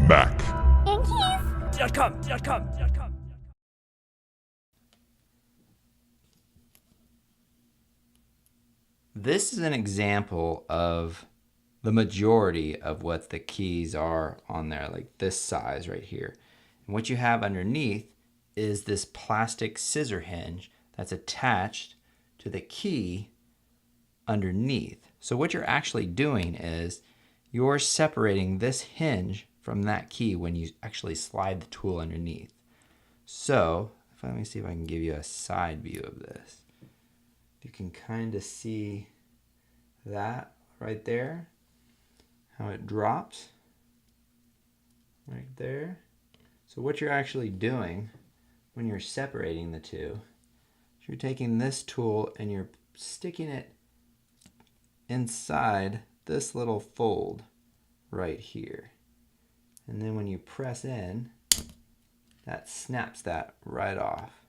Mac. Hinge.com. This is an example of the majority of what the keys are on there, like this size right here. And what you have underneath is this plastic scissor hinge that's attached to the key underneath. So what you're actually doing is you're separating this hinge from that key when you actually slide the tool underneath. So let me see if I can give you a side view of this. You can kind of see that right there, how it drops right there. So what you're actually doing when you're separating the two is you're taking this tool and you're sticking it inside this little fold right here. And then when you press in, that snaps that right off.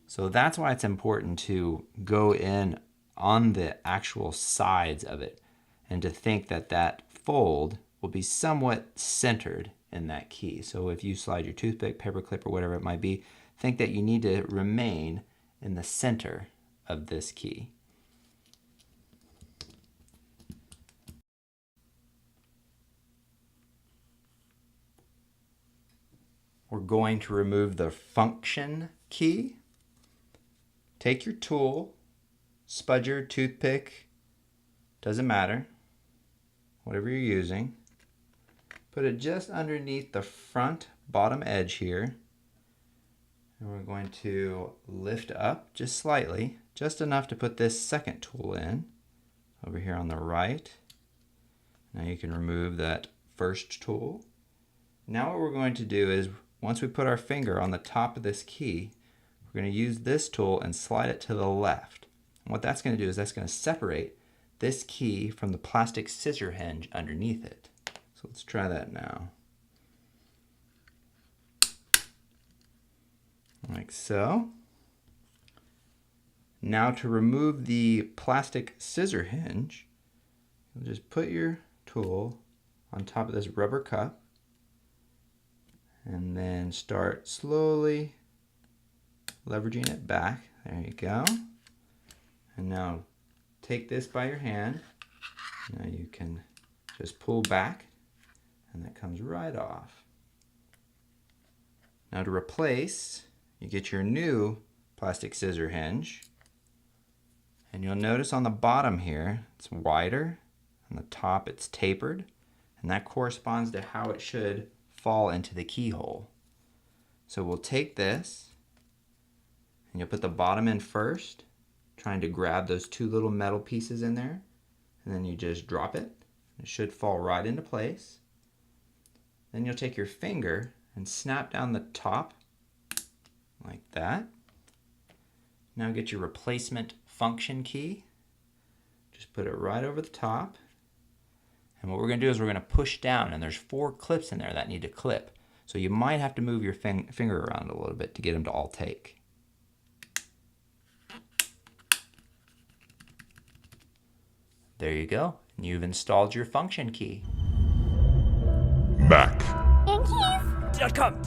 So that's why it's important to go in on the actual sides of it and to think that that fold will be somewhat centered in that key. So if you slide your toothpick, paper clip, or whatever it might be, think that you need to remain in the center of this key. We're going to remove the function key. Take your tool, spudger, toothpick, doesn't matter, whatever you're using. Put it just underneath the front bottom edge here. And we're going to lift up just slightly, just enough to put this second tool in over here on the right. Now you can remove that first tool. Now what we're going to do is once we put our finger on the top of this key, we're going to use this tool and slide it to the left. And what that's going to do is that's going to separate this key from the plastic scissor hinge underneath it. So let's try that now. Like so. Now to remove the plastic scissor hinge, you'll just put your tool on top of this rubber cup and then start slowly leveraging it back. There you go. And now take this by your hand. Now you can just pull back and that comes right off. Now to replace, you get your new plastic scissor hinge. And you'll notice on the bottom here, it's wider. On the top, it's tapered. And that corresponds to how it should fall into the keyhole. So we'll take this and you'll put the bottom in first, trying to grab those two little metal pieces in there, and then you just drop it. It should fall right into place. Then you'll take your finger and snap down the top like that. Now get your replacement function key. Just put it right over the top. And what we're going to do is we're going to push down, and there's 4 clips in there that need to clip. So you might have to move your finger around a little bit to get them to all take. There you go. And you've installed your function key. Mac. Hinge.com.